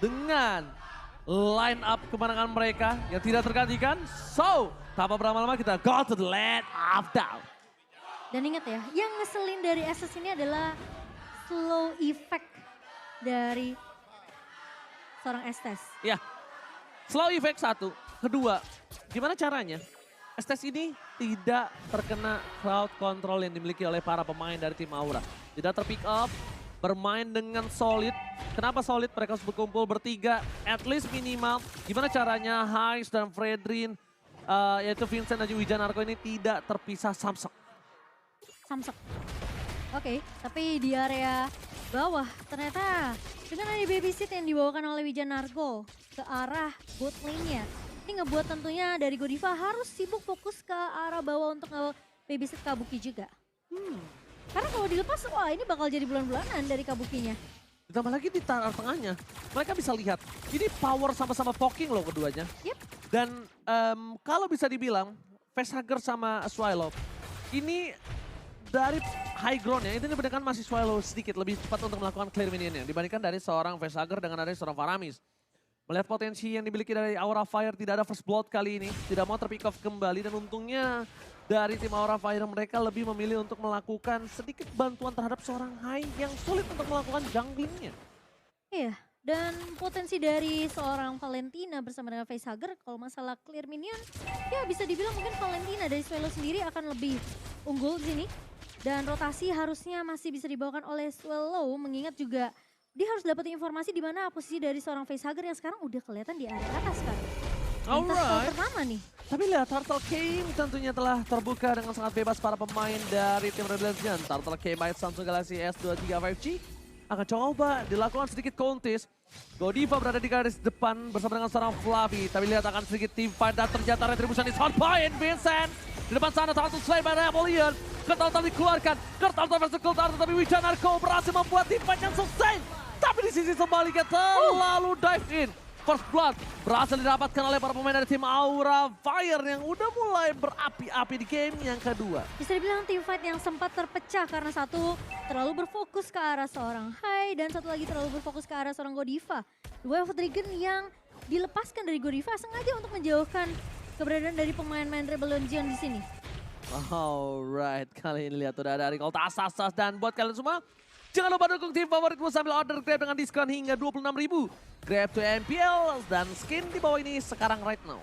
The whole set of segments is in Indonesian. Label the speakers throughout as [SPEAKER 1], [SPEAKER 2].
[SPEAKER 1] dengan line up kemenangan mereka yang tidak tergantikan. So, tanpa berlama-lama kita go to the land of down.
[SPEAKER 2] Dan ingat ya, yang ngeselin dari SS ini adalah slow effect dari seorang Estes.
[SPEAKER 1] Ya, slow effect satu. Kedua, gimana caranya? Estes ini tidak terkena crowd control yang dimiliki oleh para pemain dari tim Aura. Tidak terpick up, bermain dengan solid. Kenapa solid? Mereka harus berkumpul bertiga, at least minimal. Gimana caranya Hais dan Fredrin, yaitu Vincent dan Wijanarko ini tidak terpisah samsek.
[SPEAKER 2] Samsek. Oke, tapi di area bawah ternyata dengan ada babysit yang dibawakan oleh Wijanarko ke arah bot lane-nya. Ini ngebuat tentunya dari Godiva harus sibuk fokus ke arah bawah untuk babysit Kabuki juga. Karena kalau dilepas, wah ini bakal jadi bulan-bulanan dari Kabukinya.
[SPEAKER 1] Ditambah lagi di tengahnya, mereka bisa lihat ini power sama-sama poking loh keduanya.
[SPEAKER 2] Yep.
[SPEAKER 1] Dan kalau bisa dibilang, Facehugger sama Swallow ini dari high ground ya, itu dibandingkan masih Swallow sedikit lebih cepat untuk melakukan clear minionnya dibandingkan dari seorang Facehugger dengan dari seorang Faramis. Melihat potensi yang dimiliki dari Aura Fire, tidak ada first blood kali ini, tidak mau terpick off kembali dan untungnya dari tim Aura Fire mereka lebih memilih untuk melakukan sedikit bantuan terhadap seorang Hai yang sulit untuk melakukan junglingnya.
[SPEAKER 2] Iya, dan potensi dari seorang Valentina bersama dengan Facehugger, kalau masalah clear minion, ya bisa dibilang mungkin Valentina dari Swallow sendiri akan lebih unggul di sini. Dan rotasi harusnya masih bisa dibawakan oleh Swallow, mengingat juga dia harus dapat informasi di mana posisi dari seorang Facehugger yang sekarang udah kelihatan di area atas kan.
[SPEAKER 1] Alright.
[SPEAKER 2] Pertama nih.
[SPEAKER 1] Tapi lihat Turtle King tentunya telah terbuka dengan sangat bebas para pemain dari tim Rebellion. Turtle King by Samsung Galaxy S23 5G akan coba dilakukan sedikit contest. Godiva berada di garis depan bersama dengan seorang Fluffy. Tapi lihat akan sedikit team fight dan ternyata Retribution is hot point. Vincent di depan sana Turtle Slay by Rebellion. Kertal dikeluarkan, Kertal versus Kertal, tapi Wijanarko berhasil membuat tim fight yang selesai. Tapi di sisi sebaliknya terlalu dive in. First blood berhasil didapatkan oleh para pemain dari tim Aura Fire yang udah mulai berapi-api di game yang kedua.
[SPEAKER 2] Bisa dibilang tim fight yang sempat terpecah karena satu terlalu berfokus ke arah seorang Hai dan satu lagi terlalu berfokus ke arah seorang Godiva. Wave of Dragon yang dilepaskan dari Godiva sengaja untuk menjauhkan keberadaan dari pemain-pemain Rebellion Zion di sini.
[SPEAKER 1] Alright, kali ini lihat udah ada recall tas dan buat kalian semua, jangan lupa dukung tim favoritmu sambil order Grab dengan diskon hingga 26.000. Grab to MPL dan skin di bawah ini sekarang right now.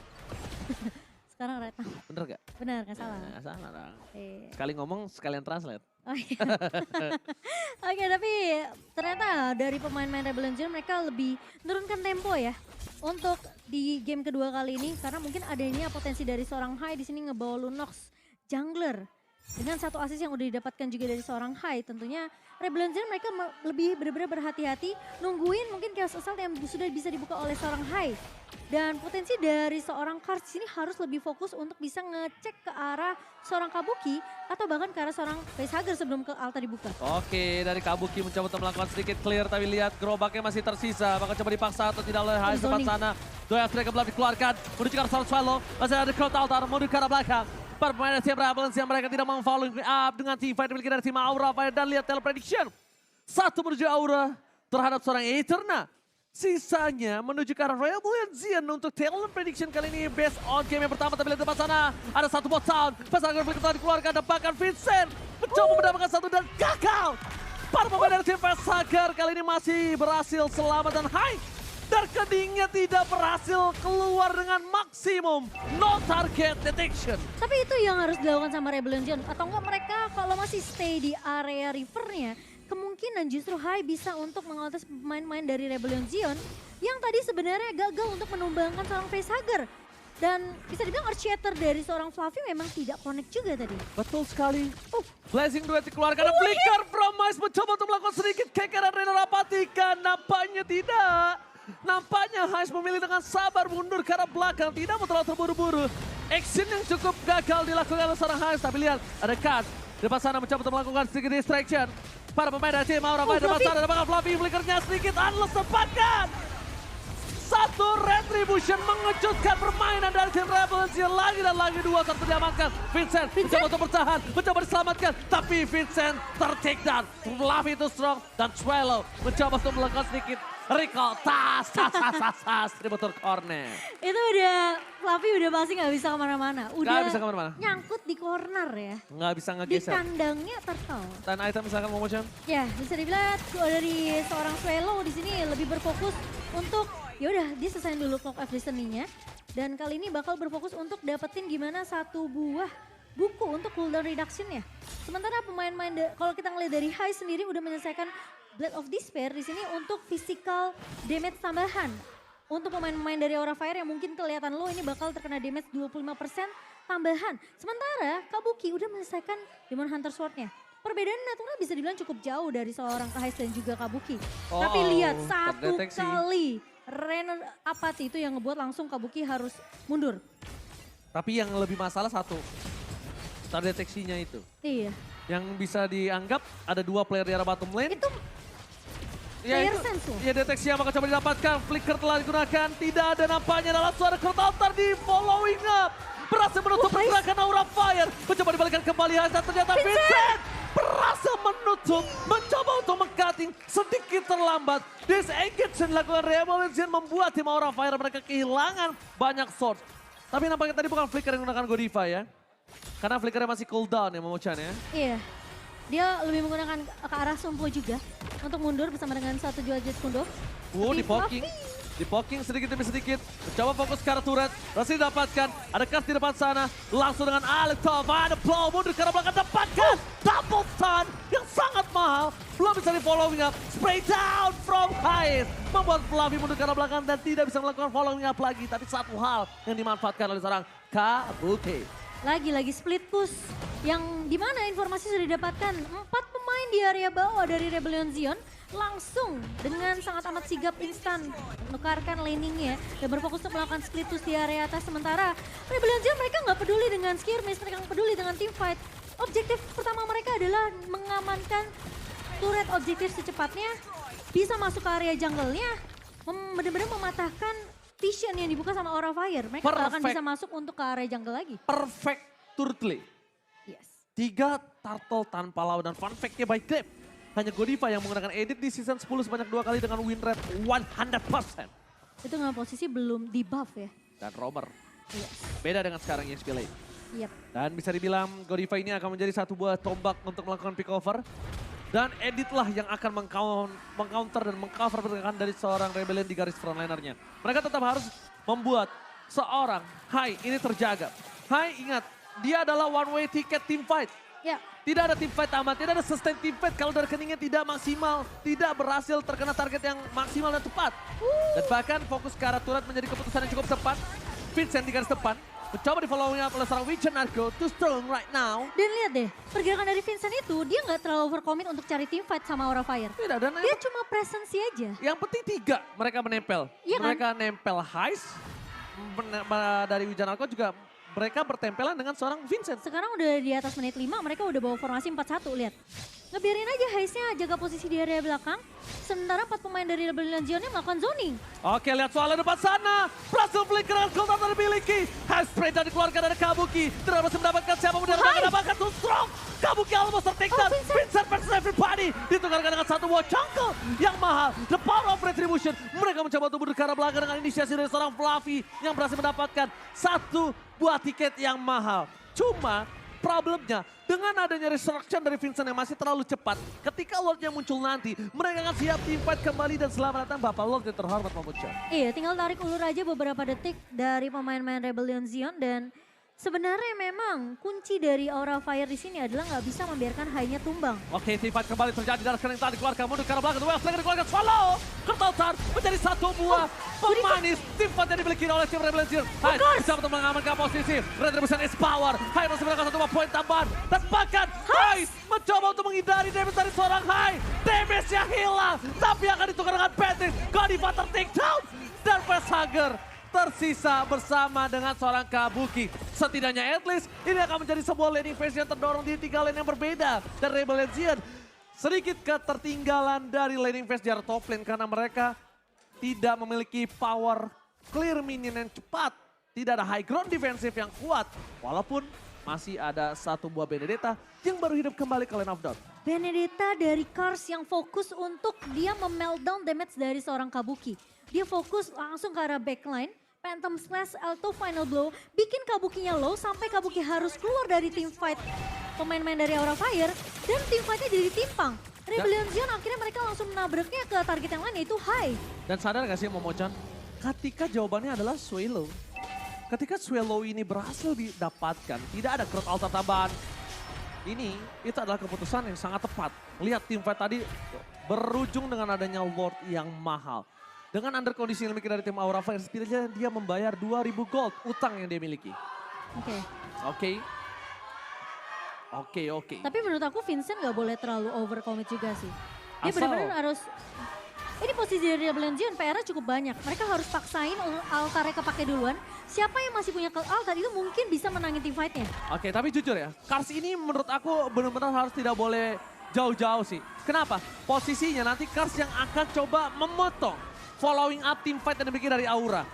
[SPEAKER 2] Sekarang right now.
[SPEAKER 1] Bener gak?
[SPEAKER 2] Benar, gak salah.
[SPEAKER 1] Nggak salah dong.
[SPEAKER 2] Iya.
[SPEAKER 1] Sekali ngomong sekalian translate.
[SPEAKER 2] Oh iya. Oke, tapi ternyata dari pemain-pemain Rebellion Zion mereka lebih menurunkan tempo ya. Untuk di game kedua kali ini karena mungkin adanya potensi dari seorang Hai di sini ngebawa Lunox jungler. Dengan satu assist yang udah didapatkan juga dari seorang Hai, tentunya Rebellion Zion mereka lebih benar-benar berhati-hati nungguin mungkin Chaos Assault yang sudah bisa dibuka oleh seorang Hai. Dan potensi dari seorang Karts ini harus lebih fokus untuk bisa ngecek ke arah seorang Kabuki atau bahkan ke arah seorang Facehugger sebelum ke altar dibuka.
[SPEAKER 1] Oke, dari Kabuki mencoba untuk melakukan sedikit clear, tapi lihat gerobaknya masih tersisa. Bakal coba dipaksa atau tidak oleh Hai depan sana. Dua Astrea belum dikeluarkan, menuju ke arah Swallow. Masih ada crowd altar, menuju ke arah belakang. Para pemain tim Rebellion yang mereka tidak mau follow up dengan team fight dimiliki dari tim Aura Fire dan lihat teleprediction. Satu menuju Aura terhadap seorang Eterna. Sisanya menuju ke arah Rebellion Zion untuk talent prediction kali ini based on game yang pertama. Tapi lihat depan sana ada satu bot sound. Pasangan telah dikeluarkan dan bahkan Vincent mencoba mendapatkan satu dan gagal. Para pemain dari tim Facehugger kali ini masih berhasil selamat dan Hai. Darkeningnya tidak berhasil keluar dengan maksimum no target detection.
[SPEAKER 2] Tapi itu yang harus dilakukan sama Rebellion Zion. Atau enggak mereka kalau masih stay di area rivernya, kemungkinan justru Hai bisa untuk mengontes pemain-pemain dari Rebellion Zion yang tadi sebenarnya gagal untuk menumbangkan seorang Facehugger. Dan bisa dibilang Earthshatter dari seorang Fluffy memang tidak connect juga tadi.
[SPEAKER 1] Betul sekali. Blazing Duet dikeluarkan. Flicker Promise mencoba untuk melakukan sedikit kekeran Reno Rapatika. Nampaknya tidak. Nampaknya Hais memilih dengan sabar mundur ke arah belakang. Tidak mau terlalu terburu-buru. Action yang cukup gagal dilakukan oleh seorang Hais. Tapi lihat ada Kaz. Di depan sana mencoba untuk melakukan sedikit distraction. Para pemain dari tim Aura Fire depan sana. Ada bakal Fluffy. Flickernya sedikit unless tempatkan. Satu Retribution mengejutkan permainan dari tim Rebellion. Lagi dan lagi dua satu diamankan. Vincent mencoba untuk bertahan, mencoba diselamatkan. Tapi Vincent ter-take down. Fluffy itu strong dan Swallow mencoba untuk melakukan sedikit Recall, tas, distributor corner.
[SPEAKER 2] Itu udah, Fluffy udah pasti nggak bisa kemana-mana. Udah
[SPEAKER 1] Nggak bisa kemana-mana.
[SPEAKER 2] nyangkut di corner ya.
[SPEAKER 1] Nggak bisa
[SPEAKER 2] Di
[SPEAKER 1] ngegeser.
[SPEAKER 2] kandangnya turtle.
[SPEAKER 1] Dan item misalkan Momotion.
[SPEAKER 2] Ya, bisa dibilang dari seorang Swallow di sini lebih berfokus untuk ya udah dia selesaiin dulu Clock of Destiny-nya dan kali ini bakal berfokus untuk dapetin gimana satu buah buku untuk cooldown reduction-nya. Sementara pemain-pemain kalau kita ngeliat dari High sendiri udah menyelesaikan Blade of Despair di sini untuk physical damage tambahan. Untuk pemain-pemain dari Aura Fire yang mungkin kelihatan low ini bakal terkena damage 25% tambahan. Sementara Kabuki udah menyelesaikan Demon Hunter Sword-nya. Perbedaan natural bisa dibilang cukup jauh dari seorang Kahais dan juga Kabuki. Tapi lihat satu
[SPEAKER 1] terdeteksi.
[SPEAKER 2] kali Ren Apathy itu yang ngebuat langsung Kabuki harus mundur.
[SPEAKER 1] Tapi yang lebih masalah satu. Terdeteksinya itu.
[SPEAKER 2] Iya.
[SPEAKER 1] Yang bisa dianggap ada 2 player di arah bottom lane.
[SPEAKER 2] Itu player sense loh.
[SPEAKER 1] Ya deteksi yang bakal coba didapatkan. Flicker telah digunakan. Tidak ada nampaknya dalam suara Kurtaltar di following up. Berhasil menutup pergerakan Aura Fire. Mencoba dibalikan kembali Hasan. Ternyata Vincent berhasil menutup. Mencoba untuk meng-cutting sedikit terlambat. Disengage yang dilakukan Revolution membuat tim Aura Fire mereka kehilangan banyak source. Tapi nampaknya tadi bukan Flicker yang menggunakan Godiva ya. Karena Flickernya masih cooldown ya Momochan ya.
[SPEAKER 2] Iya. Dia lebih menggunakan ke arah Sumpo juga untuk mundur bersama dengan satu jual jet kundo.
[SPEAKER 1] Di poking. Di poking sedikit demi sedikit. Mencoba fokus ke arah turret. Berhasil didapatkan. Ada Kas di depan sana. Langsung dengan Alektov. Ada blow mundur ke arah belakang. Dapatkan double stun yang sangat mahal. Belum bisa di following up. Spray down from Hais. Membuat Fluffy mundur ke arah belakang dan tidak bisa melakukan following up lagi. Tapi satu hal yang dimanfaatkan oleh seorang Kabuki.
[SPEAKER 2] Lagi-lagi split push yang dimana informasi sudah didapatkan 4 pemain di area bawah dari Rebellion Zion langsung dengan sangat amat sigap instan menukarkan laningnya dan berfokus untuk melakukan split push di area atas. Sementara Rebellion Zion mereka nggak peduli dengan skirmish, mereka nggak peduli dengan team fight. Objektif pertama mereka adalah mengamankan turret objektif secepatnya, bisa masuk ke area jungle-nya, benar-benar mematahkan vision yang dibuka sama Aura Fire. Mereka gak akan bisa masuk untuk ke area jungle lagi.
[SPEAKER 1] Perfect turtle.
[SPEAKER 2] Yes.
[SPEAKER 1] 3 turtle tanpa lawan dan fun fact-nya by Grab. Hanya Godiva yang menggunakan edit di season 10 sebanyak 2 kali dengan win rate 100%.
[SPEAKER 2] Itu dengan posisi belum di buff ya.
[SPEAKER 1] Dan Romer.
[SPEAKER 2] Yes.
[SPEAKER 1] Beda dengan sekarang ESP Lane.
[SPEAKER 2] Yep.
[SPEAKER 1] Dan bisa dibilang Godiva ini akan menjadi satu buah tombak untuk melakukan pick over. Dan Edit lah yang akan mengcounter dan mengcover pergerakan dari seorang Rebellion di garis frontlinernya. Mereka tetap harus membuat seorang Hai ini terjaga. Hai ingat, dia adalah one way ticket team fight.
[SPEAKER 2] Ya.
[SPEAKER 1] Tidak ada team fight amat, tidak ada sustain team fight kalau dari rekeningnya tidak maksimal, tidak berhasil terkena target yang maksimal dan tepat. Dan bahkan fokus ke arah turret menjadi keputusan yang cukup tepat. Vincent di garis depan. Mencoba di following up oleh seorang Vincent Narco, too strong right now.
[SPEAKER 2] Dan lihat deh, pergerakan dari Vincent itu dia nggak terlalu overcommit untuk cari team fight sama Aura Fire.
[SPEAKER 1] Tidak, dan
[SPEAKER 2] Dia cuma presence aja.
[SPEAKER 1] yang penting 3 mereka menempel.
[SPEAKER 2] Iya kan?
[SPEAKER 1] Mereka nempel Heist, dari Wijan Narco juga mereka bertempelan dengan seorang Vincent.
[SPEAKER 2] Sekarang udah di atas menit 5, mereka udah bawa formasi 4-1, lihat. Ngebiarin aja Heist-nya jaga posisi di area belakang. Sementara 4 pemain dari Rebellion Zion-nya melakukan zoning.
[SPEAKER 1] Oke, lihat soalnya depan sana. Berhasil flicker dengan Gold yang dimiliki. Heist spray dan dikeluarkan dari Kabuki. Tidak berhasil mendapatkan siapa pun yang mendapatkan too strong. Kabuki almost tertake down. Vincent versus everybody. Ditukarkan dengan satu buah jungle yang mahal. The power of retribution. Mereka mencoba untuk mundur ke arah belakang dengan inisiasi dari seorang Fluffy yang berhasil mendapatkan satu buah tiket yang mahal. Cuma problemnya dengan adanya resurrection dari Vincent yang masih terlalu cepat. Ketika Lordnya muncul nanti, mereka akan siap team fight kembali dan selamat datang Bapak Lord yang terhormat Momocha.
[SPEAKER 2] Iya, tinggal tarik ulur aja beberapa detik dari pemain-pemain Rebellion Zion dan sebenarnya memang kunci dari Aura Fire di sini adalah nggak bisa membiarkan Hai-nya tumbang.
[SPEAKER 1] Oke, team fight kembali terjadi dari sekarang yang telah dikeluarkan. Mundur ke arah belakang, Well Flag dikeluarkan, Swallow. Kurtaltar menjadi satu buah pemanis. Team fight yang dimiliki oleh tim Rebellion Zion. Hai bisa untuk mengamankan posisi. Retribution is power. Hai masih mendapatkan satu buah poin tambahan. Dan bahkan Hai mencoba untuk menghindari damage dari seorang Hai. Damage-nya hilang, tapi akan ditukar dengan Patrick. Godiva ter-take down. Dan Facehugger tersisa bersama dengan seorang Kabuki. Setidaknya at least ini akan menjadi sebuah laning phase yang terdorong di 3 lane yang berbeda. Dan Rebellion Zion sedikit ketertinggalan dari laning phase di arah top lane karena mereka tidak memiliki power clear minion yang cepat. Tidak ada high ground defensif yang kuat. Walaupun masih ada satu buah Benedetta yang baru hidup kembali ke lane of Dawn.
[SPEAKER 2] Benedetta dari Cars yang fokus untuk dia memeltdown damage dari seorang Kabuki. Dia fokus langsung ke arah backline, Phantom Slash atau Final Blow, bikin Kabukinya low sampai Kabuki harus keluar dari team fight pemain-pemain dari Aura Fire, dan team fightnya jadi timpang. Rebellion Zion akhirnya mereka langsung menabraknya ke target yang lain, yaitu Hai.
[SPEAKER 1] Dan sadar gak sih Momochan? Ketika jawabannya adalah Swallow. Ketika Swallow ini berhasil didapatkan, tidak ada crowd altar tambahan. Itu adalah keputusan yang sangat tepat. Lihat tim fight tadi berujung dengan adanya Lord yang mahal. Dengan under kondisi yang dimiliki dari tim Aura Fire, setidaknya dia membayar 2.000 gold utang yang dia miliki. Oke.
[SPEAKER 2] Tapi menurut aku Vincent gak boleh terlalu overcommit juga sih. Dia benar-benar harus, ini posisi dari Rebellion Zion PR-nya cukup banyak. Mereka harus paksain altarnya kepake duluan. Siapa yang masih punya altar itu mungkin bisa menangin team fight-nya.
[SPEAKER 1] Oke, tapi jujur ya, Cars ini menurut aku benar-benar harus tidak boleh jauh-jauh sih. Kenapa? Posisinya nanti Cars yang akan coba memotong following up team fight yang dimiliki dari Aura.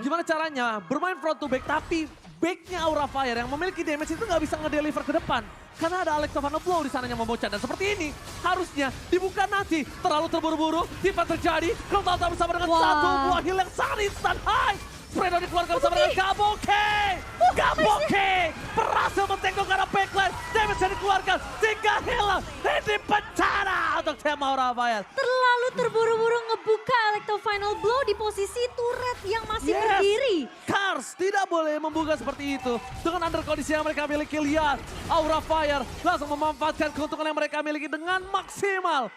[SPEAKER 1] Gimana caranya? Bermain front to back tapi backnya Aura Fire yang memiliki damage itu nggak bisa ngedeliver ke depan. Karena ada Alexa Van Flow di sananya Momochan. Dan seperti ini harusnya dibuka nanti. Terlalu terburu-buru, tipe terjadi. Crowd altar bersama dengan satu buah heal yang sangat instan. Hai! Spreader dikeluarkan bersama dengan Gaboke. Gaboke berhasil mentengok ke arah backline. Damage yang dikeluarkan. 3 heal. Ini bencana untuk tim Aura Fire.
[SPEAKER 2] Terlalu terburu-buru ngebuka Electro Final Blow di posisi turret yang masih berdiri.
[SPEAKER 1] Cars tidak boleh membuka seperti itu. Dengan under kondisi yang mereka miliki, lihat. Aura Fire langsung memanfaatkan keuntungan yang mereka miliki dengan maksimal.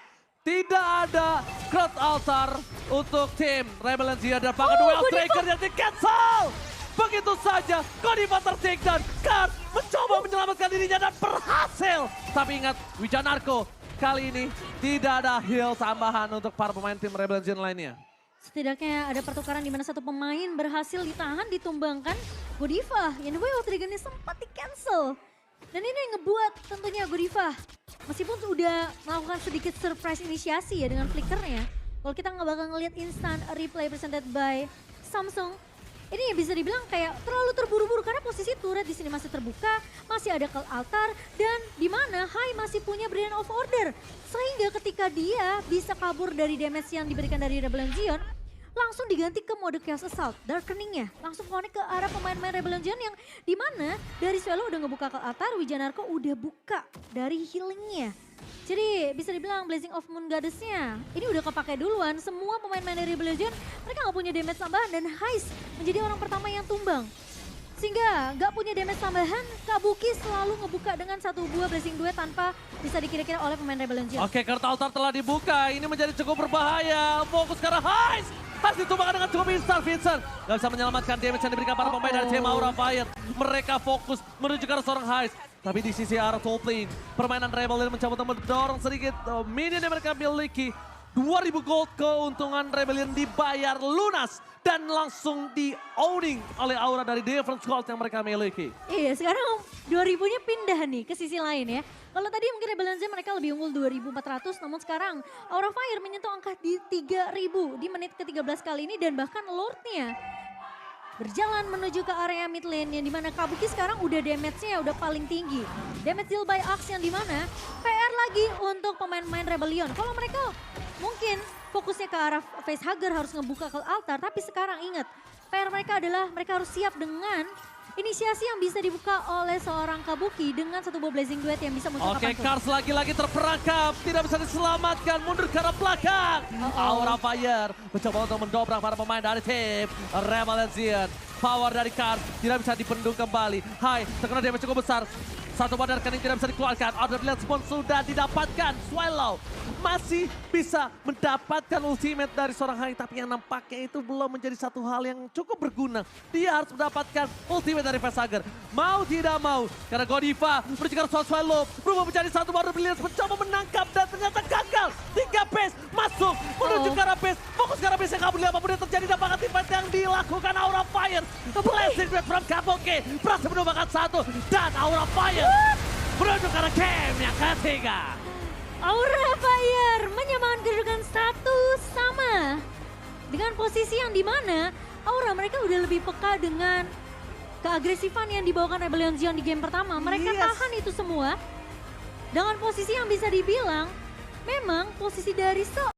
[SPEAKER 1] Tidak ada crowd altar untuk tim Rebellion Zion dan bahkan duel striker yang di-cancel. Begitu saja, Godiva ter-takedown. Cars mencoba menyelamatkan dirinya dan berhasil. Tapi ingat, Wijanarko kali ini tidak ada heal tambahan untuk para pemain tim Rebellion Zion lainnya.
[SPEAKER 2] Setidaknya ada pertukaran di mana satu pemain berhasil ditahan, ditumbangkan. Godiva yang Way of Dragon-nya sempat di-cancel. Dan ini yang ngebuat tentunya Godiva, meskipun udah melakukan sedikit surprise inisiasi ya dengan flickernya. Kalau kita nggak bakal ngelihat instant replay presented by Samsung, ini bisa dibilang kayak terlalu terburu-buru karena posisi turret di sini masih terbuka, masih ada call altar, dan di mana Hai masih punya Brilliant of Order. Sehingga ketika dia bisa kabur dari damage yang diberikan dari Rebellion Zion, langsung diganti ke mode Chaos Assault, Darkening-nya. Langsung connect ke arah pemain-pemain Rebellion Zion yang dimana dari Swallow udah ngebuka call altar, Wijanarko udah buka dari healing-nya. Jadi bisa dibilang Blazing of Moon Goddess-nya ini udah kepake duluan. Semua pemain-pemain dari Rebellion Zion mereka gak punya damage tambahan dan Heist menjadi orang pertama yang tumbang. Sehingga gak punya damage tambahan, Kabuki selalu ngebuka dengan satu buah Blazing Duet tanpa bisa dikira-kira oleh pemain Rebellion Zion.
[SPEAKER 1] Oke, kartu altar telah dibuka, ini menjadi cukup berbahaya. Fokus ke arah Heist. Heist ditumbangkan dengan cukup instan, Vincent. Gak bisa menyelamatkan damage yang diberikan para pemain dari tim Aura Fire. Mereka fokus menuju ke arah seorang Heist. Tapi di sisi arah top lane, permainan Rebellion mencoba mendorong sedikit minion yang mereka miliki. 2.000 gold keuntungan Rebellion dibayar lunas dan langsung di-owning oleh Aura dari different squad yang mereka miliki.
[SPEAKER 2] Iya, sekarang 2.000-nya pindah nih ke sisi lain ya. Kalau tadi mungkin Rebellion Zion mereka lebih unggul 2.400, namun sekarang Aura Fire menyentuh angka di 3.000 di menit ke-13 kali ini dan bahkan Lord-nya berjalan menuju ke area mid lane yang dimana Kabuki sekarang udah damage-nya udah paling tinggi. Damage deal by Axe yang dimana PR lagi untuk pemain-pemain Rebellion. Kalau mereka mungkin fokusnya ke arah facehugger harus ngebuka ke altar, tapi sekarang ingat PR mereka adalah mereka harus siap dengan inisiasi yang bisa dibuka oleh seorang Kabuki dengan satu buah Blazing Duet yang bisa muncul kapanpun.
[SPEAKER 1] Oke, Cars lagi-lagi terperangkap, tidak bisa diselamatkan, mundur ke arah belakang. Aura Fire mencoba untuk mendobrak para pemain dari tim Rebellion Zion. Power dari Cars tidak bisa dibendung kembali. Hai, terkena damage cukup besar. Satu badar kening tidak bisa dikeluarkan. Order Blade Spawn sudah didapatkan. Swallow masih bisa mendapatkan ultimate dari seorang Hai. Tapi yang nampaknya itu belum menjadi satu hal yang cukup berguna. Dia harus mendapatkan ultimate dari Facehugger. Mau tidak mau. Karena Godiva menuju ke Swallow. Berubah menjadi satu baru Brilliance mencoba menangkap dan ternyata gagal. 3 base masuk menuju ke arah base. Fokus ke arah base yang kabur. Apapun yang terjadi dampaknya teamfight yang dilakukan Aura Fire. Blazing Duet from Kabuki. Berhasil menumbangkan satu. Dan Aura Fire menuju ke arah game yang ketiga.
[SPEAKER 2] Aura Fire menyamakan kedudukan satu sama. Dengan posisi yang dimana Aura mereka udah lebih peka dengan keagresifan yang dibawakan Rebellion Zion di game pertama. Mereka tahan itu semua. dengan posisi yang bisa dibilang memang posisi dari